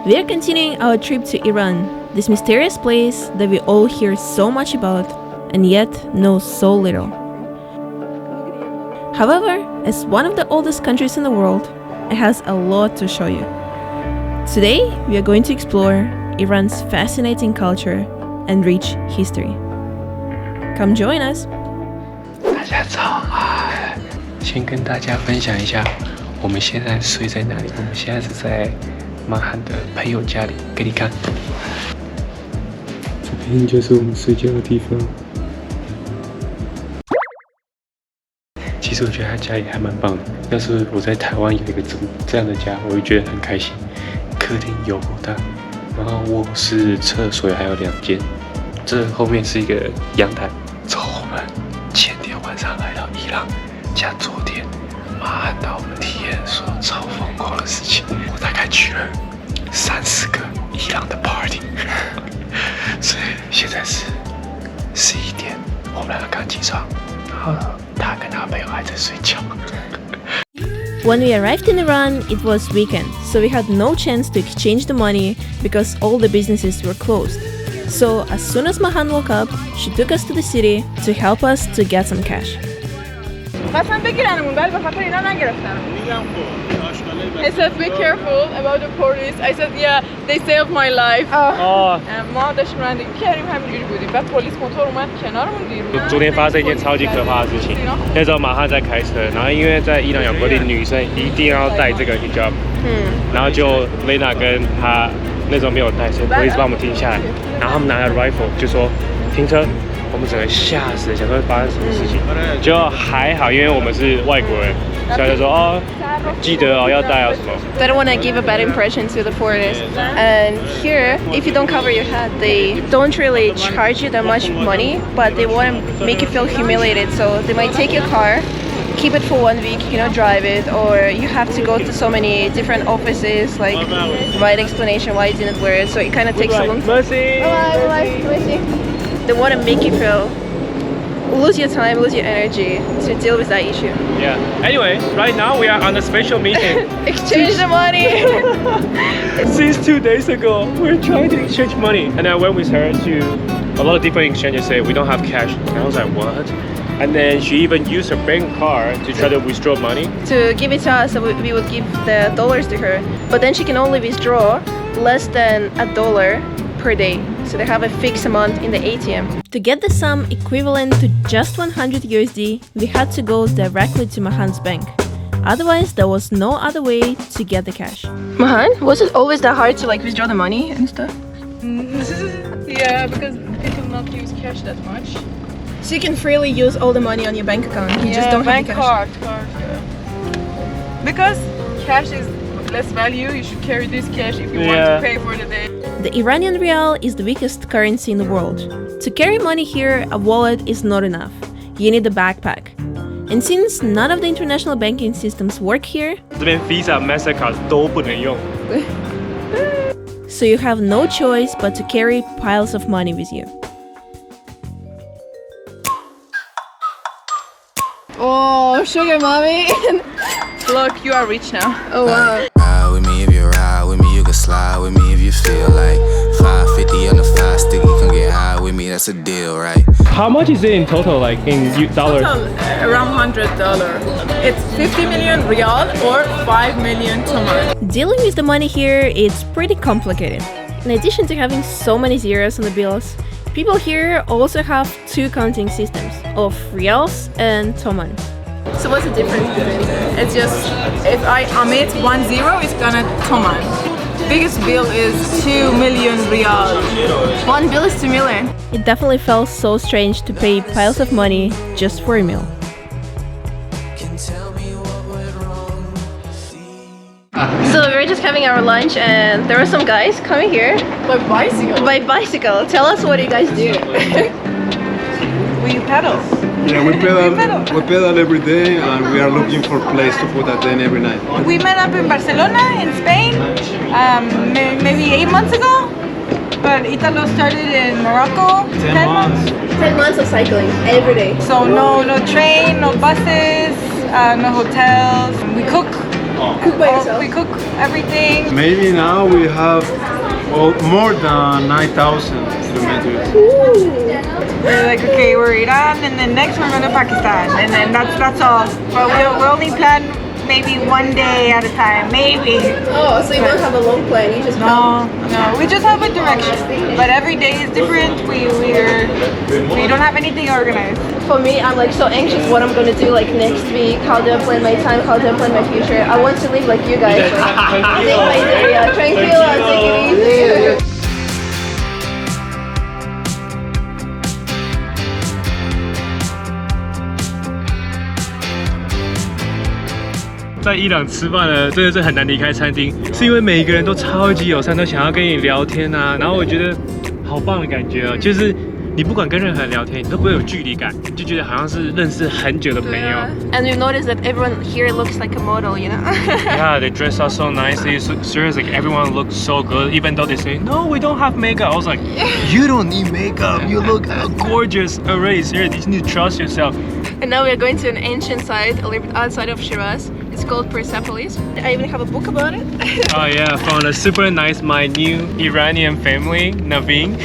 We are continuing our trip to Iran, this mysterious place that we all hear so much about and yet know so little. However, as one of the oldest countries in the world, it has a lot to show you. Today, we are going to explore Iran's fascinating culture and rich history. Come join us! 大家早安！先跟大家分享一下，我们现在睡在哪里？我们现在是在曼罕的朋友家里，给你看。这边就是我们睡觉的地方。其实我觉得他家里还蛮棒的。要是我在台湾有一个这样的家，我会觉得很开心。客厅有够大，然后卧室、厕所还有2间。这后面是一个阳台。走，我们前天晚上来到伊朗，加昨天曼罕岛，我们体验所有超疯狂的事情。我大概去了30个伊朗的 party， 所以现在是11点，我们2个刚起床，然后他跟他朋友还在睡觉。When we arrived in Iran, it was weekend, so we had no chance to exchange the money because all the businesses were closed. So as soon as Mahan woke up, she took us to the city to help us to get some cash. I said, be careful about the police. I said, yeah, they saved my life. ما داشتیم رانندگی کردیم همینجوری بودیم. بعد پلیس موتور اومد کنارمون دیروز. 昨天发生一件超级可怕的事情。那时候马汉在开车，然后因为在伊朗有规定女生一定要戴这个 hijab， 然后就 Lena 跟她那时候没有带，所以 police 帮我们停下来，然后他们拿着 rifle 就说停车。我们整个吓死了，想说会发生什么事情，就还好，因为我们是外国人，所以就说哦，记得哦要戴哦什么。They don't want to give a bad impression to the foreigners. And here, if you don't cover your head, they don't really charge you that much money, but they want to make you feel humiliated. So they might take your car, keep it for 1 week, drive it, or you have to go to so many different offices, like write explanation why you didn't wear it. So it kind of takes a long time. Mercy. They want to make you feel lose your time, lose your energy to deal with that issue. Yeah. Anyway, right now we are on a special meeting. Exchange the money. Since 2 days ago, we're trying to exchange money, and I went with her to a lot of different exchanges. Say we don't have cash, and I was like, what? And then she even used her bank card to try to withdraw money. To give it to us, so we would give the dollars to her. But then she can only withdraw less than $1 per day. So they have a fixed amount in the ATM. To get the sum equivalent to just 100 USD, we had to go directly to Mahan's bank. Otherwise, there was no other way to get the cash. Mahan, was it always that hard to withdraw the money and stuff? Yeah, because people not use cash that much. So you can freely use all the money on your bank account. You just don't have bank cash. card. Yeah. Because cash is less value. You should carry this cash if you want to pay for the day. The Iranian rial is the weakest currency in the world. To carry money here, a wallet is not enough. You need a backpack. And since none of the international banking systems work here, 这边 Visa、Mastercard 都不能用。so you have no choice but to carry piles of money with you. Oh, sugar mommy. Look, you are rich now. Oh wow. Ride with me if you ride with me, you can slide with me if you feel like 550 on the 5 sticky, come get high with me, that's a deal, right? How much is it in total, like in dollars? Total around $100. It's 50 million riyal or 5 million toman. Dealing with the money here is pretty complicated. In addition to having so many zeros on the bills, people here also have 2 counting systems of riyals and toman. So what's the difference between them? It's just if I omit 10, it's gonna toman. Biggest bill is 2 million riyal. 1 bill is 2 million. It definitely felt so strange to pay piles of money just for a meal. So we were just having our lunch and there were some guys coming here. By bicycle. Tell us what you guys do. We pedal. Yeah, we pedal every day, and we are looking for a place to put a tent every night. We met up in Barcelona, in Spain, maybe 8 months ago. But Italo started in Morocco 10 months. 10 months of cycling every day. So no train, no buses, no hotels. We cook Cook by yourself? We cook everything. Maybe now we have more than 9,000 kilometers. We're like, okay, we're Iran, and then next we're going to Pakistan, and then that's all. But we only plan maybe one day at a time, maybe. Oh, so you don't have a long plan, you just No, we just have a direction. But every day is different. We don't have anything organized. For me, I'm like so anxious what I'm gonna do like next week, how do I plan my time, how do I plan my future. I want to live like you guys, like day by day, tranquilo, take it easy. 在伊朗吃饭呢，真的是很难离开餐厅，是因为每一个人都超级友善，都想要跟你聊天啊。然后我觉得好棒的感觉哦，就是你不管跟任何人聊天，你都不会有距离感，就觉得好像是认识很久的朋友。And we've noticed that everyone here looks like a model, you know? Yeah, they dress up so nicely. So, seriously, like, everyone looks so good, even though they say, no, we don't have makeup. I was like, you don't need makeup. You look gorgeous already. Seriously, you need to trust yourself. And now we're going to an ancient site a little bit outside of Shiraz. It's called Persepolis. I even have a book about it. Oh yeah, from a super nice, my new Iranian family, Naveen.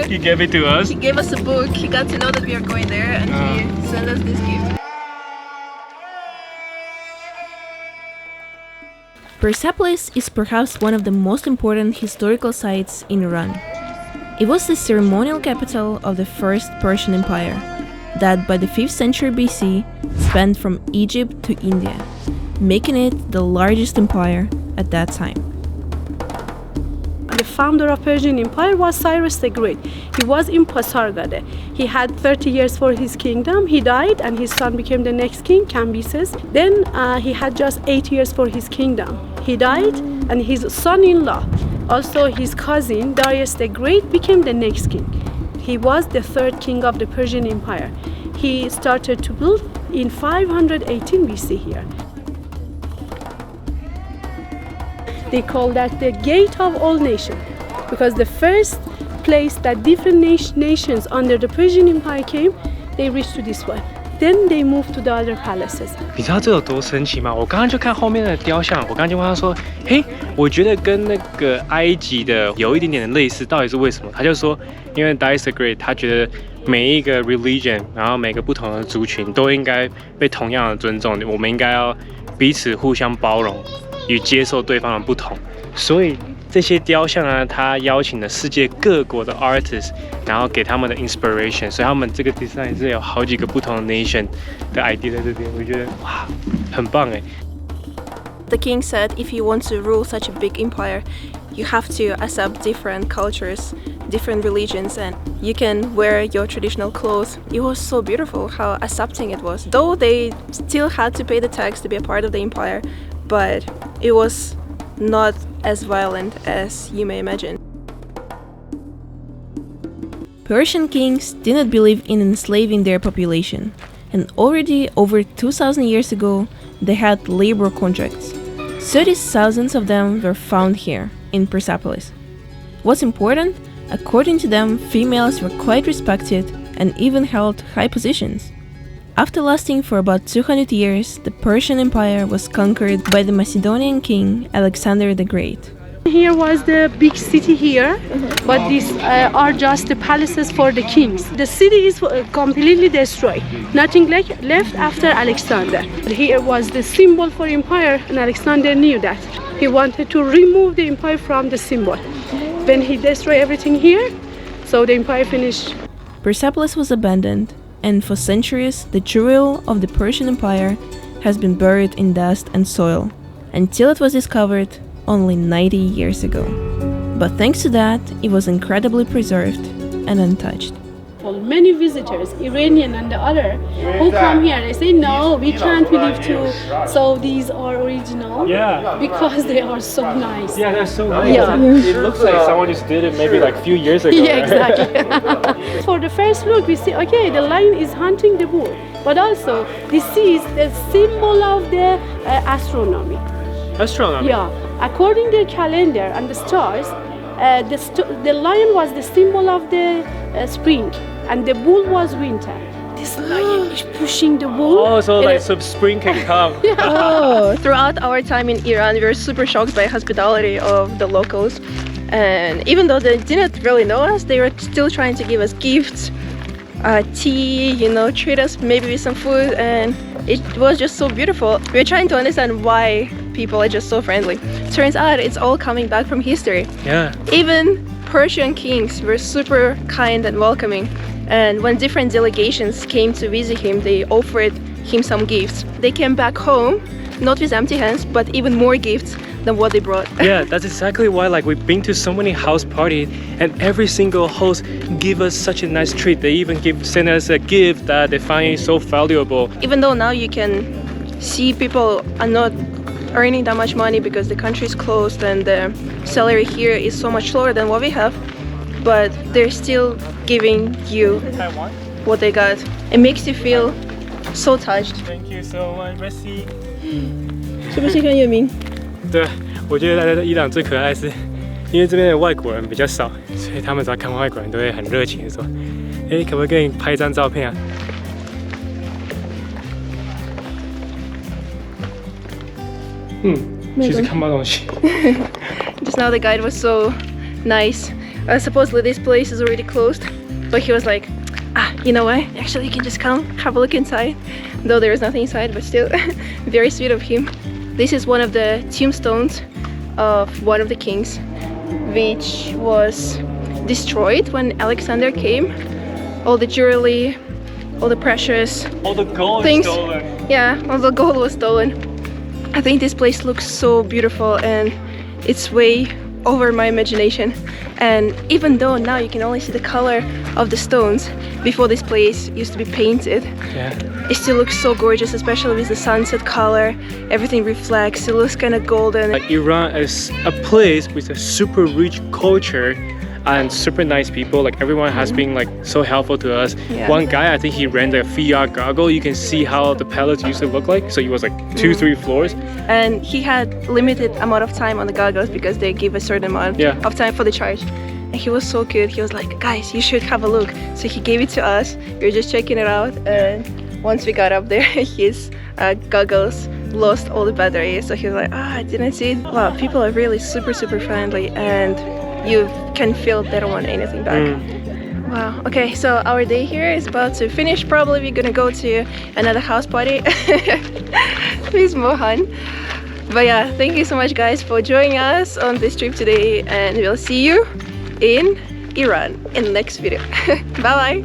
He gave it to us. He gave us a book. He got to know that we are going there, and he sent us this gift. Persepolis is perhaps one of the most important historical sites in Iran. It was the ceremonial capital of the First Persian Empire, that by the 5th century BC spanned from Egypt to India, making it the largest empire at that time. The founder of Persian Empire was Cyrus the Great. He was in Pasargadae. He had 30 years for his kingdom. He died and his son became the next king, Cambyses. Then he had just 8 years for his kingdom. He died and his son-in-law, also his cousin Darius the Great, became the next king. He was the third king of the Persian Empire. He started to build in 518 BC here. They call that the gate of all nations, because the first place that different nations under the Persian Empire came, they reached to this one. Then they moved to the other palaces. 你知道这有多神奇吗？我刚刚就看后面的雕像，我刚刚就问他说：“嘿，我觉得跟那个埃及的有一点点的类似，到底是为什么？”他就说：“因为 Darius the Great 他觉得每一个 religion， 然后每个不同的族群都应该被同样的尊重，我们应该要彼此互相包容与接受对方的不同。所以这些雕像啊，他邀请了世界各国的 artists， 然后给他们的 inspiration， 所以他们这个 design 是有好几个不同的 nation 的 idea 在这边，我觉得哇，很棒哎。” The king said if you want to rule such a big empire, you have to accept different cultures, different religions, and you can wear your traditional clothes. It was so beautiful how accepting it was. Though they still had to pay the tax to be a part of the empire, but it was not as violent as you may imagine. Persian kings did not believe in enslaving their population, and already over 2,000 years ago, they had labor contracts. 30,000 of them were found here, in Persepolis. What's important? According to them, females were quite respected and even held high positions. After lasting for about 200 years, the Persian Empire was conquered by the Macedonian king Alexander the Great. Here was the big city here, but these are just the palaces for the kings. The city is completely destroyed. Nothing left after Alexander. Here was the symbol for empire, and Alexander knew that. He wanted to remove the empire from the symbol. When he destroyed everything here, so the empire finished. Persepolis was abandoned, and for centuries, the jewel of the Persian Empire has been buried in dust and soil, until it was discovered only 90 years ago. But thanks to that, it was incredibly preserved and untouched. Well, many visitors, Iranian and the other, who come here, they say, no, we can't believe too. So these are original, because they are so nice. Yeah, they're so nice. Yeah. It looks like someone just did it maybe like a few years ago. Yeah, exactly. For the first look, we see, okay, the lion is hunting the bull, but also this is the symbol of the astronomy. Astronomy? Yeah. According to the calendar and the stars, the lion was the symbol of the spring, and the bull was winter. this lion is pushing the bull. Oh, so like some spring can come. Oh, throughout our time in Iran, we were super shocked by the hospitality of the locals. And even though they didn't really know us, they were still trying to give us gifts, tea, you know, treat us maybe with some food, and it was just so beautiful. We were trying to understand why people are just so friendly. Turns out it's all coming back from history. Yeah. Even Persian kings were super kind and welcoming. And when different delegations came to visit him, they offered him some gifts. They came back home, not with empty hands, but even more gifts than what they brought. Yeah, that's exactly why like we've been to so many house parties and every single host give us such a nice treat. They even send us a gift that they find so valuable. Even though now you can see people are not earning that much money because the country is closed and the salary here is so much lower than what we have, but they're still giving you what they got. It makes you feel so touched. Thank you so much, Messi. 是不是很有名？对，我觉得大家在伊朗最可爱是，因为这边的外国人比较少，所以他们只要看外国人都会很热情的说：“哎，可不可以跟你拍一张照片啊？” Just now the guide was so nice. Supposedly this place is already closed, but he was like, you know what? Actually, you can just come, have a look inside. Though there is nothing inside, but still, very sweet of him. This is one of the tombstones of one of the kings, which was destroyed when Alexander came. All the jewelry, all the precious all the gold things. Was stolen. Yeah, all the gold was stolen. I think this place looks so beautiful and it's way over my imagination. And even though now you can only see the color of the stones, before this place used to be painted, it still looks so gorgeous, especially with the sunset color. Everything reflects, it looks kind of golden. Like Iran is a place with a super rich culture and super nice people. Like everyone has been like so helpful to us. Yeah. One guy, I think he rented a VR goggle. You can see how the palace used to look like. So it was like 2-3 floors. And he had limited amount of time on the goggles because they give a certain amount of time for the charge. And he was so good. He was like, guys, you should have a look. So he gave it to us. We were just checking it out. And once we got up there, his goggles lost all the battery. So he was like, I didn't see it. Wow, people are really super friendly, and you can feel they don't want anything back. Wow. Okay, so our day here is about to finish. Probably we're gonna go to another house party with Mohan. But yeah, thank you so much guys for joining us on this trip today, and we'll see you in Iran in the next video. Bye bye.